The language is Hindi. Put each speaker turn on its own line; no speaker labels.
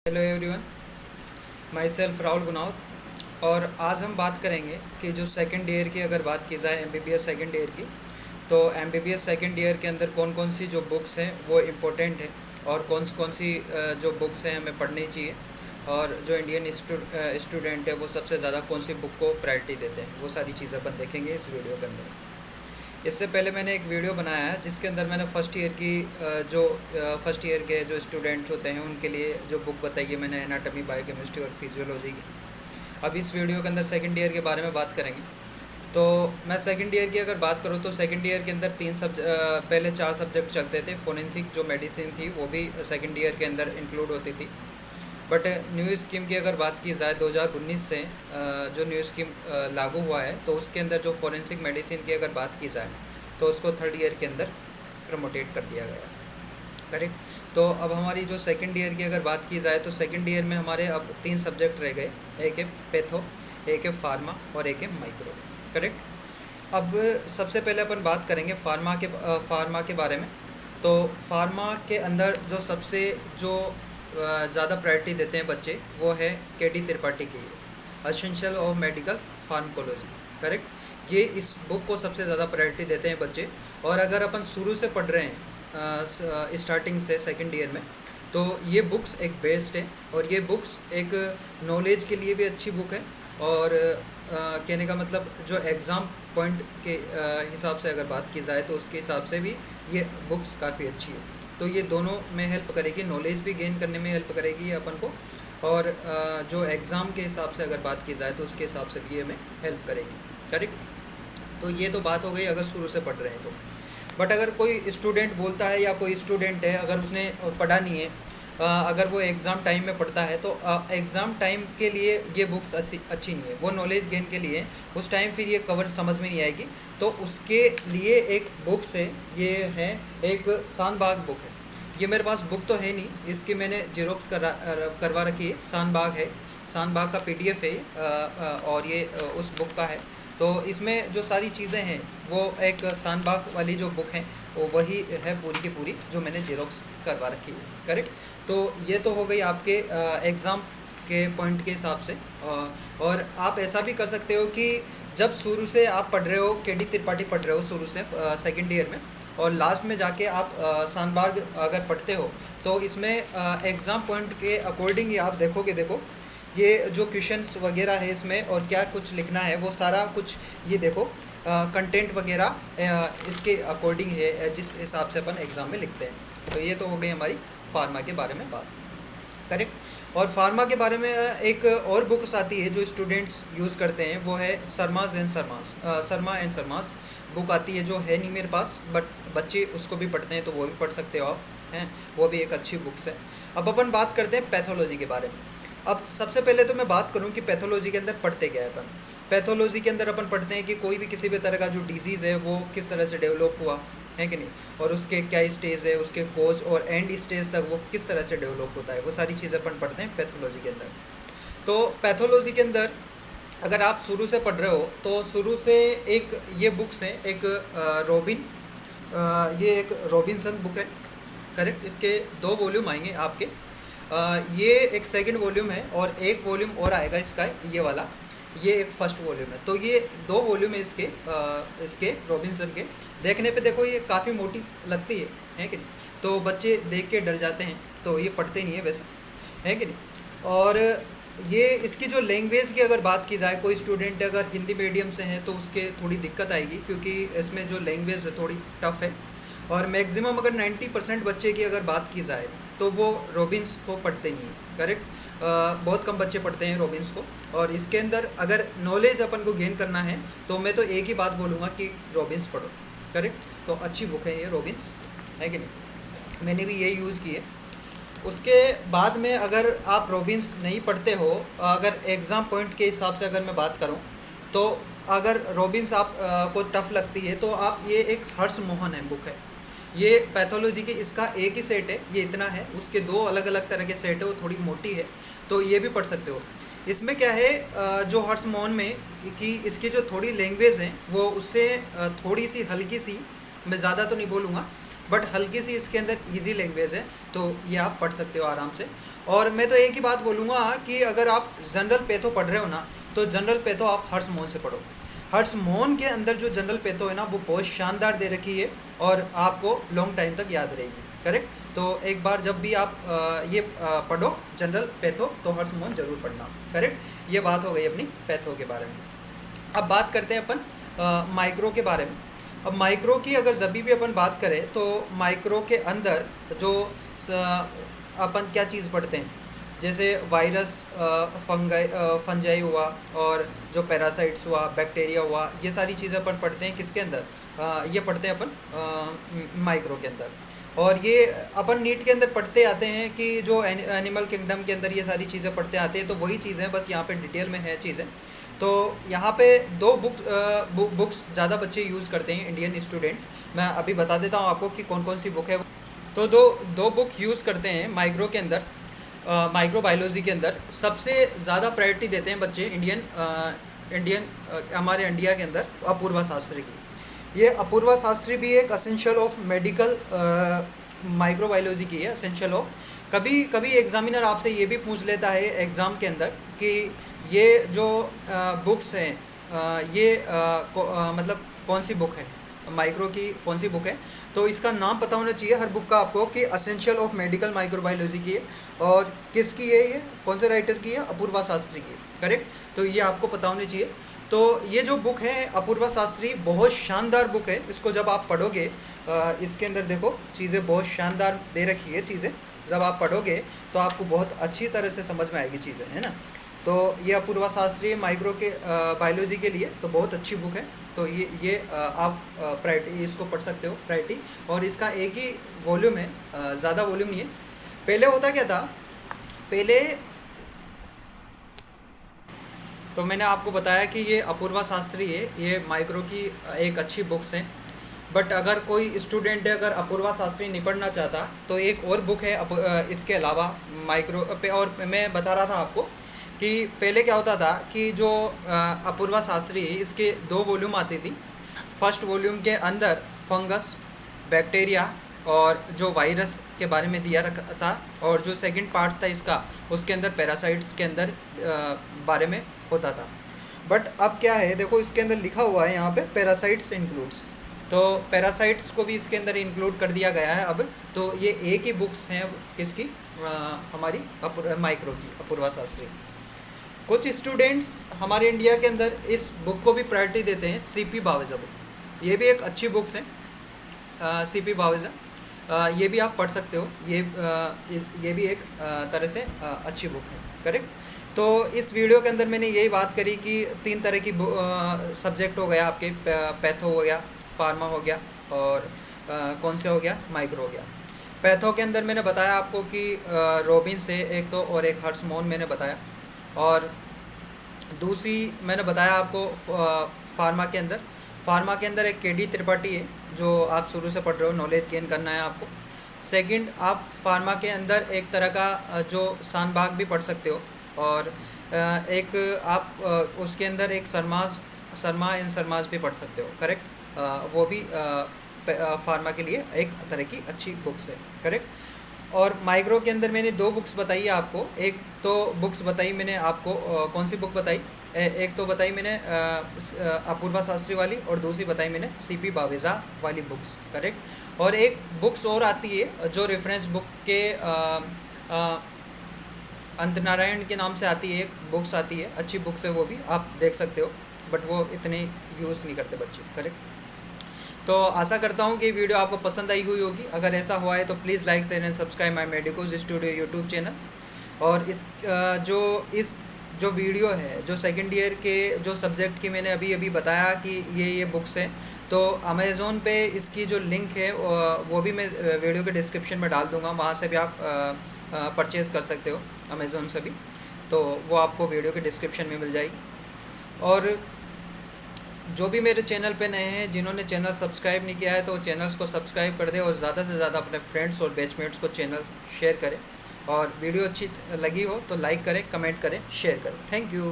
Hello everyone, my self Rahul Gunawat. और आज हम बात करेंगे कि जो सेकंड ईयर की अगर बात की जाए एमबीबीएस सेकंड ईयर की, तो एमबीबीएस सेकंड ईयर के अंदर कौन कौन सी जो बुक्स हैं वो इम्पोर्टेंट है और कौन कौन सी जो बुक्स हैं हमें पढ़नी चाहिए, और जो इंडियन स्टूडेंट है वो सबसे ज़्यादा कौन सी बुक को प्रायोरिटी देते हैं, वो सारी चीज़ें अपन देखेंगे इस वीडियो के अंदर। इससे पहले मैंने एक वीडियो बनाया है जिसके अंदर मैंने फर्स्ट ईयर की जो फर्स्ट ईयर के जो स्टूडेंट्स होते हैं उनके लिए जो बुक बताई है मैंने, एनाटॉमी, बायोकेमिस्ट्री और फिजियोलॉजी की। अब इस वीडियो के अंदर सेकंड ईयर के बारे में बात करेंगे। तो मैं सेकंड ईयर की अगर बात करूँ तो सेकंड ईयर के अंदर पहले 4 सब्जेक्ट चलते थे। फोरेंसिक जो मेडिसिन थी वो भी सेकंड ईयर के अंदर इंक्लूड होती थी। बट न्यू स्कीम की अगर बात की जाए 2019 से जो न्यू स्कीम लागू हुआ है, तो उसके अंदर जो फोरेंसिक मेडिसिन की अगर बात की जाए तो उसको थर्ड ईयर के अंदर प्रमोटेट कर दिया गया। करेक्ट। तो अब हमारी जो सेकंड ईयर की अगर बात की जाए तो सेकंड ईयर में हमारे अब 3 सब्जेक्ट रह गए, एक है पैथो, एक है फार्मा और एक है माइक्रो। करेक्ट। अब सबसे पहले अपन बात करेंगे फार्मा के बारे में। तो फार्मा के अंदर जो सबसे जो ज़्यादा प्रायोरिटी देते हैं बच्चे, वो है केडी त्रिपाठी की essential of medical pharmacology. Correct. ये इस बुक को सबसे ज़्यादा प्रायोरिटी देते हैं बच्चे। और अगर अपन शुरू से पढ़ रहे हैं स्टार्टिंग से सेकंड ईयर में, तो ये बुक्स एक बेस्ड है और ये बुक्स एक नॉलेज के लिए भी अच्छी बुक है। और कहने का मतलब जो एग्ज़ाम पॉइंट के हिसाब से अगर बात की जाए तो उसके हिसाब से भी ये बुक्स काफ़ी अच्छी है। तो ये दोनों में हेल्प करेगी, नॉलेज भी गेन करने में हेल्प करेगी ये अपन को, और जो एग्ज़ाम के हिसाब से अगर बात की जाए तो उसके हिसाब से भी ये हमें हेल्प करेगी। करेक्ट। तो ये तो बात हो गई अगर शुरू से पढ़ रहे हैं तो। बट अगर कोई स्टूडेंट बोलता है या कोई स्टूडेंट है अगर उसने पढ़ा नहीं है, अगर वो एग्ज़ाम टाइम में पढ़ता है, तो एग्ज़ाम टाइम के लिए ये बुक्स अच्छी नहीं है। वो नॉलेज गेन के लिए उस टाइम फिर ये कवर समझ में नहीं आएगी। तो उसके लिए एक बुक्स है, ये है एक शानबाग बुक है। ये मेरे पास बुक तो है नहीं, इसकी मैंने जेरोक्स करवा रखी है। शानबाग का पीडीएफ है और ये उस बुक का है। तो इसमें जो सारी चीज़ें हैं वो एक शानबाग वाली जो बुक है वो वही है पूरी की पूरी, जो मैंने जेरोक्स करवा रखी है। करेक्ट। तो ये तो हो गई आपके एग्ज़ाम के पॉइंट के हिसाब से। और आप ऐसा भी कर सकते हो कि जब शुरू से आप पढ़ रहे हो, केडी त्रिपाठी पढ़ रहे हो शुरू से सेकंड ईयर में, और लास्ट में जाके आप शानबाग अगर पढ़ते हो, तो इसमें एग्ज़ाम पॉइंट के अकॉर्डिंग ही आप देखो ये जो क्वेश्चंस वगैरह है इसमें और क्या कुछ लिखना है वो सारा कुछ ये देखो कंटेंट वगैरह इसके अकॉर्डिंग है जिस हिसाब से अपन एग्ज़ाम में लिखते हैं। तो ये तो हो गई हमारी फार्मा के बारे में बात। करेक्ट। और फार्मा के बारे में एक और बुक्स आती है जो स्टूडेंट्स यूज़ करते हैं, वो है शर्मा एंड शर्मास बुक आती है, जो है नहीं मेरे पास, बट बच्चे उसको भी पढ़ते हैं तो वो भी पढ़ सकते हो आप हैं। वो भी एक अच्छी बुक्स है। अब अपन बात करते हैं पैथोलॉजी के बारे में। अब सबसे पहले तो मैं बात करूं कि पैथोलॉजी के अंदर पढ़ते क्या है अपन। पैथोलॉजी के अंदर अपन पढ़ते हैं कि कोई भी किसी भी तरह का जो डिजीज़ है वो किस तरह से डेवलप हुआ है कि नहीं, और उसके क्या स्टेज है, उसके कोज और एंड स्टेज तक वो किस तरह से डेवलप होता है, वो सारी चीज़ें अपन पढ़ते हैं पैथोलॉजी के अंदर। तो पैथोलॉजी के अंदर अगर आप शुरू से पढ़ रहे हो तो शुरू से एक ये बुक्स हैं, एक ये एक रॉबिन्सन बुक है। करेक्ट। इसके 2 वॉल्यूम आएंगे आपके। ये एक सेकंड वॉल्यूम है और एक वॉल्यूम और आएगा इसका, ये वाला, ये एक फर्स्ट वॉल्यूम है। तो ये 2 वॉल्यूम है इसके रॉबिन्सन के। देखने पे देखो ये काफ़ी मोटी लगती है कि नहीं, तो बच्चे देख के डर जाते हैं, तो ये पढ़ते नहीं है वैसा, है कि नहीं। और ये इसकी जो लैंग्वेज की अगर बात की जाए, कोई स्टूडेंट अगर हिंदी मीडियम से है तो उसके थोड़ी दिक्कत आएगी, क्योंकि इसमें जो लैंग्वेज है थोड़ी टफ है। और मैक्सिमम अगर 90% बच्चे की अगर बात की जाए तो वो रॉबिन्स को पढ़ते नहीं है। करेक्ट। बहुत कम बच्चे पढ़ते हैं रॉबिन्स को। और इसके अंदर अगर नॉलेज अपन को गेन करना है तो मैं तो एक ही बात बोलूँगा कि रॉबिन्स पढ़ो। करेक्ट। तो अच्छी बुक है ये रॉबिन्स, है कि नहीं, मैंने भी यही यूज़ की है। उसके बाद में अगर आप रॉबिन्स नहीं पढ़ते हो, अगर एग्ज़ाम पॉइंट के हिसाब से अगर मैं बात करूं, तो अगर रॉबिन्स आप को टफ़ लगती है तो आप ये एक हर्ष मोहन है बुक है, ये पैथोलॉजी की, इसका एक ही सेट है, ये इतना है। उसके 2 अलग अलग तरह के सेट है, वो थोड़ी मोटी है, तो ये भी पढ़ सकते हो। इसमें क्या है जो हर्ष मोहन में कि इसकी जो थोड़ी लैंग्वेज है वो उससे थोड़ी सी हल्की सी, मैं ज़्यादा तो नहीं बोलूँगा, बट हल्की सी इसके अंदर इजी लैंग्वेज है, तो ये आप पढ़ सकते हो आराम से। और मैं तो एक ही बात बोलूँगा कि अगर आप जनरल पैथो पढ़ रहे हो ना, तो जनरल पैथो आप हर्ष मोहन से पढ़ो। हर्ष मोहन के अंदर जो जनरल पैथो है ना, वो बहुत शानदार दे रखी है और आपको लॉन्ग टाइम तक याद रहेगी। करेक्ट। तो एक बार जब भी आप ये पढ़ो जनरल पैथो, तो हर्ष मोहन जरूर पढ़ना। करेक्ट। ये बात हो गई अपनी पैथो के बारे में। अब बात करते हैं अपन माइक्रो के बारे में। अब माइक्रो की अगर जब भी अपन बात करें, तो माइक्रो के अंदर जो अपन क्या चीज़ पढ़ते हैं, जैसे वायरस, फंजाई हुआ, और जो पैरासाइट्स हुआ, बैक्टीरिया हुआ, ये सारी चीज़ें अपन पढ़ते हैं किसके अंदर, ये पढ़ते हैं अपन माइक्रो के अंदर। और ये अपन नीट के अंदर पढ़ते आते हैं कि जो एनिमल किंगडम के अंदर ये सारी चीज़ें पढ़ते आते हैं, तो वही चीज़ें बस यहाँ पे डिटेल में है चीज़ें। तो यहाँ पे दो बुक्स ज़्यादा बच्चे यूज़ करते हैं, इंडियन स्टूडेंट। मैं अभी बता देता हूँ आपको कि कौन कौन सी बुक है। तो दो बुक यूज़ करते हैं माइक्रो के अंदर, माइक्रो बायोलॉजी के अंदर। सबसे ज़्यादा प्रायोरिटी देते हैं बच्चे हमारे इंडिया के अंदर अपूर्वा शास्त्री की। ये अपूर्वा शास्त्री भी एक असेंशियल ऑफ मेडिकल माइक्रोबायोलॉजी की है, असेंशियल ऑफ। कभी कभी एग्जामिनर आपसे ये भी पूछ लेता है एग्ज़ाम के अंदर कि ये जो बुक्स हैं, मतलब कौन सी बुक है, माइक्रो की कौन सी बुक है। तो इसका नाम पता होना चाहिए हर बुक का आपको कि असेंशियल ऑफ मेडिकल माइक्रोबायोलॉजी की है, और किसकी है, ये कौन से राइटर की है, अपूर्वा शास्त्री की है। करेक्ट। तो ये आपको पता होनी चाहिए। तो ये जो बुक है अपूर्वा शास्त्री, बहुत शानदार बुक है। इसको जब आप पढ़ोगे, इसके अंदर देखो चीज़ें बहुत शानदार दे रखी है। चीज़ें जब आप पढ़ोगे तो आपको बहुत अच्छी तरह से समझ में आएगी चीज़ें, है ना। तो ये अपूर्वा शास्त्री माइक्रो के बायोलॉजी के लिए तो बहुत अच्छी बुक है। तो ये आप प्रायोरिटी इसको पढ़ सकते हो, प्रायोरिटी। और इसका एक ही वॉल्यूम है, ज़्यादा वॉल्यूम नहीं है। पहले होता क्या था, पहले तो मैंने आपको बताया कि ये अपूर्वा शास्त्री है, ये माइक्रो की एक अच्छी बुक्स है। बट अगर कोई स्टूडेंट है, अगर अपूर्वा शास्त्री नहीं पढ़ना चाहता, तो एक और बुक है इसके अलावा माइक्रो पे। और मैं बता रहा था आपको कि पहले क्या होता था कि जो अपूर्वा शास्त्री है, इसके 2 वॉल्यूम आती थी। फर्स्ट वॉल्यूम के अंदर फंगस, बैक्टीरिया और जो वायरस के बारे में दिया रखा था, और जो सेकंड पार्ट्स था इसका, उसके अंदर पैरासाइट्स के अंदर बारे में होता था। बट अब क्या है, देखो इसके अंदर लिखा हुआ है यहाँ पे पैरासाइट्स इंक्लूड्स, तो पैरासाइट्स को भी इसके अंदर इंक्लूड कर दिया गया है अब। तो ये एक ही बुक्स हैं किसकी, हमारी माइक्रो की, अपूर्वा शास्त्री। कुछ स्टूडेंट्स हमारे इंडिया के अंदर इस बुक को भी प्रायोरिटी देते हैं, सीपी बावेजा बुक। ये भी एक अच्छी बुक्स है, सीपी बावेजा। ये भी आप पढ़ सकते हो। ये भी एक तरह से अच्छी बुक है। करेक्ट। तो इस वीडियो के अंदर मैंने यही बात करी कि 3 तरह की सब्जेक्ट हो गया आपके, पैथो हो गया, फार्मा हो गया, और कौन से हो गया, माइक्रो हो गया। पैथो के अंदर मैंने बताया आपको कि रॉबिन से एक तो, और एक हर्ष मोहन मैंने बताया, और दूसरी मैंने बताया आपको फार्मा के अंदर एक केडी त्रिपाठी है, जो आप शुरू से पढ़ रहे हो, नॉलेज गेन करना है आपको। सेकंड, आप फार्मा के अंदर एक तरह का जो शानबाग भी पढ़ सकते हो, और एक आप उसके अंदर एक शर्मा इन शर्माज भी पढ़ सकते हो। करेक्ट। वो भी फार्मा के लिए एक तरह की अच्छी बुक्स है। करेक्ट। और माइक्रो के अंदर मैंने 2 बुक्स बताई है आपको। एक तो बुक्स बताई मैंने आपको, कौन सी बुक बताई, एक तो बताई मैंने अपूर्वा शास्त्री वाली, और दूसरी बताई मैंने सीपी बावेजा वाली बुक्स। करेक्ट। और एक बुक्स और आती है जो रेफरेंस बुक के अंतनारायण के नाम से आती है, एक बुक्स आती है, अच्छी बुक्स है, वो भी आप देख सकते हो, बट वो इतने यूज़ नहीं करते बच्चे। करेक्ट। तो आशा करता हूँ कि वीडियो आपको पसंद आई हुई होगी। अगर ऐसा हुआ है तो please like, share and subscribe my medicos studio YouTube channel. और इस जो वीडियो है, जो सेकंड ईयर के जो सब्जेक्ट की मैंने अभी बताया कि ये बुक्स हैं, तो अमेज़ोन पे इसकी जो लिंक है वो भी मैं वीडियो के डिस्क्रिप्शन में डाल दूँगा, वहाँ से भी आप परचेज़ कर सकते हो अमेज़ोन से भी। तो वो आपको वीडियो के डिस्क्रिप्शन में मिल जाएगी। और जो भी मेरे चैनल पे नए हैं, जिन्होंने चैनल सब्सक्राइब नहीं किया है, तो चैनल्स को सब्सक्राइब कर दें, और ज़्यादा से ज़्यादा अपने फ्रेंड्स और बैचमेट्स को चैनल शेयर करें। और वीडियो अच्छी लगी हो तो लाइक करें, कमेंट करें, शेयर करें। Thank you.